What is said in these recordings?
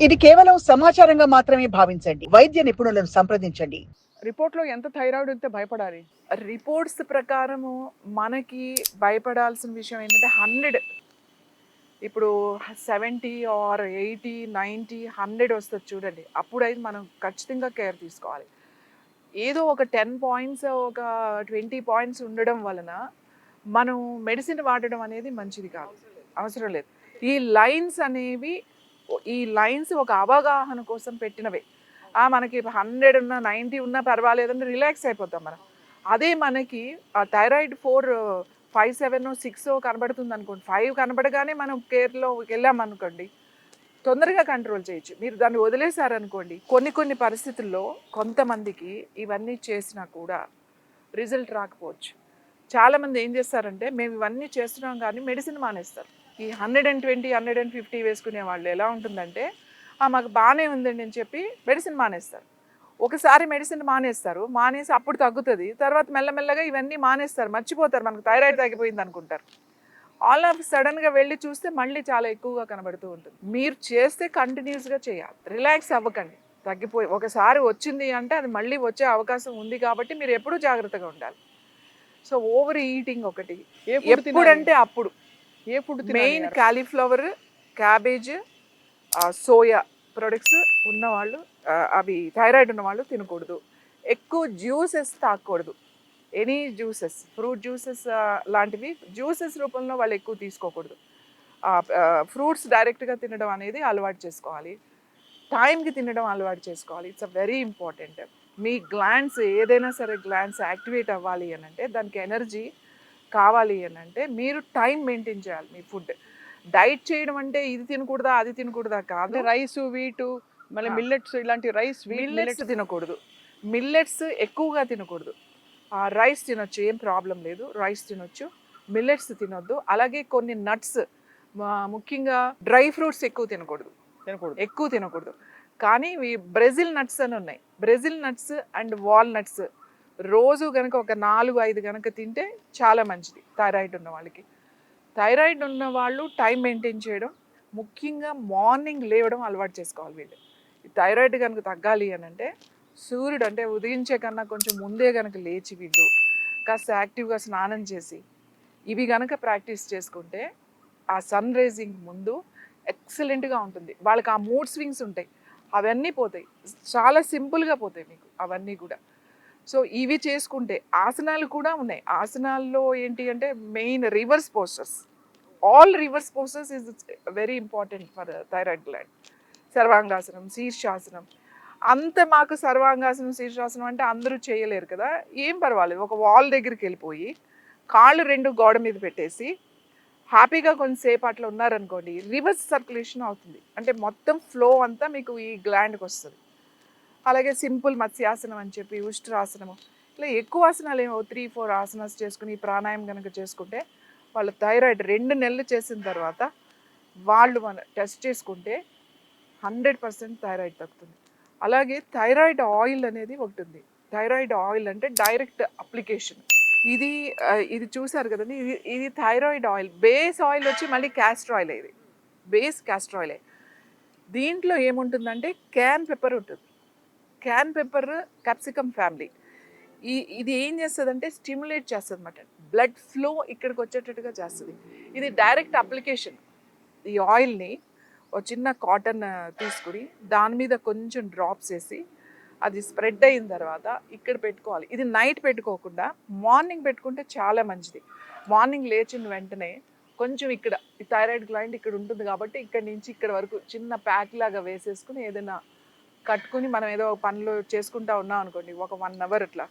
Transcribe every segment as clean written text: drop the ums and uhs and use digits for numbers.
ఇది కేవలం సమాచారంగా మాత్రమే భావించండి. వైద్య నిపుణులను సంప్రదించండి. రిపోర్ట్‌లో ఎంత థైరాయిడ్ ఉంటే భయపడాలి? రిపోర్ట్స్ ప్రకారము మనకి భయపడాల్సిన విషయం ఏంటంటే 100 ఇప్పుడు 70 ఆర్ 80, 90, 100 వస్తది చూడండి. అప్పుడైతే మనం ఖచ్చితంగా కేర్ తీసుకోవాలి. ఏదో ఒక 10 పాయింట్స్, ఒక 20 పాయింట్స్ ఉండడం వలన మనం మెడిసిన్ వాడడం అనేది మంచిది కాదు. అవసరం లేదు. ఈ లైన్స్ అనేవి ఈ లైన్స్ ఒక అవగాహన కోసం పెట్టినవే. మనకి 100 ఉన్నా 90 ఉన్నా పర్వాలేదని రిలాక్స్ అయిపోతాం మనం. అదే మనకి థైరాయిడ్ 5, 7, 6 కనబడుతుంది అనుకోండి, 5 కనబడగానే మనం కేర్లోకి వెళ్ళామనుకోండి, తొందరగా కంట్రోల్ చేయొచ్చు. మీరు దాన్ని వదిలేశారనుకోండి, కొన్ని పరిస్థితుల్లో కొంతమందికి ఇవన్నీ చేసినా కూడా రిజల్ట్ రాకపోవచ్చు. చాలామంది ఏం చేస్తారంటే మేము ఇవన్నీ చేస్తున్నాం కానీ మెడిసిన్ మానేస్తారు. ఈ 120, 150 వేసుకునే వాళ్ళు ఎలా ఉంటుందంటే మాకు బాగానే ఉందండి అని చెప్పి మెడిసిన్ మానేస్తారు. ఒకసారి మెడిసిన్ మానేస్తారు, మానేసి అప్పుడు తగ్గుతుంది, తర్వాత మెల్లమెల్లగా ఇవన్నీ మానేస్తారు, మర్చిపోతారు, మనకు థైరాయిడ్ తగ్గిపోయింది అనుకుంటారు. ఆల్ ఆఫ్ సడన్గా వెళ్ళి చూస్తే మళ్ళీ చాలా ఎక్కువగా కనబడుతూ ఉంటుంది. మీరు చేస్తే కంటిన్యూస్గా చేయాలి, రిలాక్స్ అవ్వకండి. తగ్గిపోయి ఒకసారి వచ్చింది అంటే అది మళ్ళీ వచ్చే అవకాశం ఉంది కాబట్టి మీరు ఎప్పుడూ జాగ్రత్తగా ఉండాలి. సో ఓవర్ ఈటింగ్ ఒకటి, ఎప్పుడంటే అప్పుడు. ఏ food main cauliflower, cabbage, soya products ఉన్నవాళ్ళు, అవి థైరాయిడ్ ఉన్నవాళ్ళు తినకూడదు. ఎక్కువ జ్యూసెస్ తాగకూడదు. ఎనీ జ్యూసెస్, ఫ్రూట్ జ్యూసెస్ లాంటివి జ్యూసెస్ రూపంలో వాళ్ళు ఎక్కువ తీసుకోకూడదు. ఫ్రూట్స్ డైరెక్ట్గా తినడం అనేది అలవాటు చేసుకోవాలి. టైంకి తినడం అలవాటు చేసుకోవాలి. It's a very important. Me glands ఏదైనా సరే గ్లాండ్స్ యాక్టివేట్ అవ్వాలి అని అంటే, దానికి ఎనర్జీ కావాలి అని అంటే మీరు టైం మెయింటైన్ చేయాలి. మీ ఫుడ్ డైట్ చేయడం అంటే ఇది తినకూడదా అది తినకూడదా కాదు. రైస్, వీటు, మళ్ళీ మిల్లెట్స్, ఇలాంటి రైస్, మిల్లెట్స్ తినకూడదు. మిల్లెట్స్ ఎక్కువగా తినకూడదు. రైస్ తినొచ్చు, ఏం ప్రాబ్లం లేదు, రైస్ తినొచ్చు. మిల్లెట్స్ తినొద్దు. అలాగే కొన్ని నట్స్, ముఖ్యంగా డ్రై ఫ్రూట్స్ ఎక్కువ తినకూడదు. ఎక్కువ తినకూడదు. కానీ ఈ బ్రెజిల్ నట్స్ అని ఉన్నాయి. బ్రెజిల్ నట్స్ అండ్ వాల్నట్స్ రోజు కనుక ఒక 4-5 కనుక తింటే చాలా మంచిది థైరాయిడ్ ఉన్న వాళ్ళకి. థైరాయిడ్ ఉన్న వాళ్ళు టైం మెయింటైన్ చేయడం, ముఖ్యంగా మార్నింగ్ లేవడం అలవాటు చేసుకోవాలి వీళ్ళు. ఈ థైరాయిడ్ కనుక తగ్గాలి అని అంటే సూర్యుడు అంటే ఉదయించే కన్నా కొంచెం ముందే కనుక లేచి వీళ్ళు కాస్త యాక్టివ్గా స్నానం చేసి ఇవి కనుక ప్రాక్టీస్ చేసుకుంటే ఆ సన్ రైజింగ్ ముందు ఎక్సలెంట్గా ఉంటుంది. వాళ్ళకి ఆ మూడ్ స్వింగ్స్ ఉంటాయి, అవన్నీ పోతాయి. చాలా సింపుల్గా పోతాయి మీకు అవన్నీ కూడా. సో ఇవి చేసుకుంటే ఆసనాలు కూడా ఉన్నాయి. ఆసనాల్లో ఏంటి అంటే main reverse postures. All reverse postures is very important for thyroid gland. Sarvangasana, shirshasana. అంత మాకు సర్వాంగాసనం, శీర్షాసనం అంటే అందరూ చేయలేరు కదా, ఏం పర్వాలేదు. ఒక వాల్ దగ్గరికి వెళ్ళిపోయి కాళ్ళు 2 గోడ మీద పెట్టేసి హ్యాపీగా కొంచెంసేపు అట్లా ఉన్నారనుకోండి, రివర్స్ సర్క్యులేషన్ అవుతుంది. అంటే మొత్తం ఫ్లో అంతా మీకు ఈ గ్లాండ్కి వస్తుంది. అలాగే సింపుల్ మత్స్యాసనం అని చెప్పి, ఉష్ట్రాసనము, ఇలా ఎక్కువ ఆసనాలు ఏమో 3-4 ఆసనాలు చేసుకుని ప్రాణాయామం కనుక చేసుకుంటే వాళ్ళు థైరాయిడ్ 2 నెలలు చేసిన తర్వాత వాళ్ళు మన టెస్ట్ చేసుకుంటే 100% థైరాయిడ్ తగ్గుతుంది. అలాగే థైరాయిడ్ ఆయిల్ అనేది ఒకటి ఉంది. థైరాయిడ్ ఆయిల్ అంటే డైరెక్ట్ అప్లికేషన్. ఇది చూసారు కదండి, ఇది థైరాయిడ్ ఆయిల్. బేస్ ఆయిల్ వచ్చి మళ్ళీ క్యాస్టర్ ఆయిల్. ఇది బేస్ క్యాస్టర్ ఆయిలే. దీంట్లో ఏముంటుందంటే క్యాన్ పెప్పర్ ఉంటుంది. Can pepper capsicum family. ఇది ఏం చేస్తుందంటే స్టిమ్యులేట్ చేస్తుంది అన్నమాట. బ్లడ్ ఫ్లో ఇక్కడికి వచ్చేటట్టుగా చేస్తుంది. ఇది డైరెక్ట్ అప్లికేషన్. ఈ ఆయిల్ని ఒక చిన్న కాటన్ తీసుకుని దాని మీద కొంచెం డ్రాప్స్ వేసి అది స్ప్రెడ్ అయిన తర్వాత ఇక్కడ పెట్టుకోవాలి. ఇది నైట్ పెట్టుకోకుండా మార్నింగ్ పెట్టుకుంటే చాలా మంచిది. మార్నింగ్ లేచిన వెంటనే కొంచెం ఇక్కడ ఈ థైరాయిడ్ గ్లాండ్ ఇక్కడ ఉంటుంది కాబట్టి ఇక్కడ నుంచి ఇక్కడ వరకు చిన్న ప్యాక్ లాగా వేసేసుకుని ఏదైనా కట్టుకుని మనం ఏదో పనులు చేసుకుంటా ఉన్నాం అనుకోండి, ఒక 1 అవర్ అట్లా.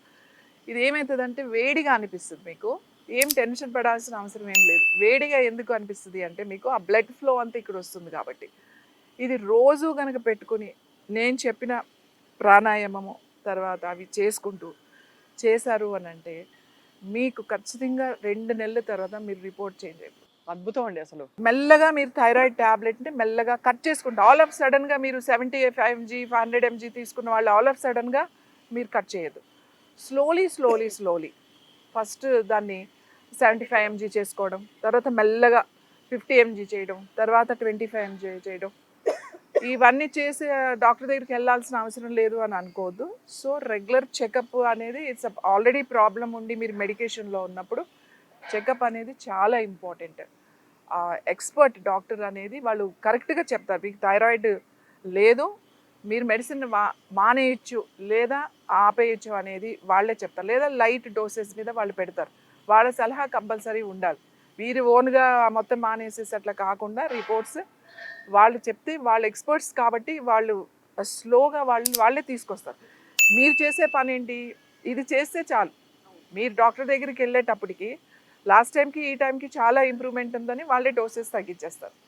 ఇది ఏమవుతుందంటే వేడిగా అనిపిస్తుంది మీకు. ఏం టెన్షన్ పడాల్సిన అవసరం ఏం లేదు. వేడిగా ఎందుకు అనిపిస్తుంది అంటే మీకు ఆ బ్లడ్ ఫ్లో అంతా ఇక్కడ వస్తుంది కాబట్టి. ఇది రోజు కనుక పెట్టుకుని నేను చెప్పిన ప్రాణాయామము తర్వాత అవి చేసుకుంటూ చేశారు అని అంటే మీకు ఖచ్చితంగా 2 నెలల తర్వాత మీరు రిపోర్ట్ చేంజ్ అయిపోతుంది. అద్భుతం అండి అసలు. మెల్లగా మీరు థైరాయిడ్ ట్యాబ్లెట్ని మెల్లగా కట్ చేసుకుంటారు. ఆల్ ఆఫ్ సడన్గా మీరు 75 mg 100 mg తీసుకున్న వాళ్ళు ఆల్ ఆఫ్ సడన్గా మీరు కట్ చేయొద్దు. స్లోలీ ఫస్ట్ దాన్ని 75 mg చేసుకోవడం, తర్వాత మెల్లగా 50 mg చేయడం, తర్వాత 25 mg చేయడం, ఇవన్నీ చేసి డాక్టర్ దగ్గరికి వెళ్ళాల్సిన అవసరం లేదు అని అనుకోవద్దు. సో రెగ్యులర్ చెకప్ అనేది ఇట్స్ ఆల్రెడీ ప్రాబ్లం ఉండి మీరు మెడికేషన్లో ఉన్నప్పుడు చెకప్ అనేది చాలా ఇంపార్టెంట్. ఎక్స్పర్ట్ డాక్టర్ అనేది వాళ్ళు కరెక్ట్గా చెప్తారు, మీకు థైరాయిడ్ లేదు, మీరు మెడిసిన్ మానేయచ్చు లేదా ఆపేయచ్చు అనేది వాళ్ళే చెప్తారు, లేదా లైట్ డోసెస్ మీద వాళ్ళు పెడతారు. వాళ్ళ సలహా కంపల్సరీ ఉండాలి. మీరు ఓన్గా మొత్తం మానేసేసి అట్లా కాకుండా రిపోర్ట్స్ వాళ్ళు చెప్తే, వాళ్ళు ఎక్స్పర్ట్స్ కాబట్టి వాళ్ళు స్లోగా వాళ్ళే తీసుకొస్తారు. మీరు చేసే పని ఏంటి, ఇది చేస్తే చాలు. మీరు డాక్టర్ దగ్గరికి వెళ్ళేటప్పటికి లాస్ట్ టైంకి ఈ టైంకి చాలా ఇంప్రూవ్మెంట్ ఉందని వాళ్ళే డోసెస్ తగ్గించేస్తారు.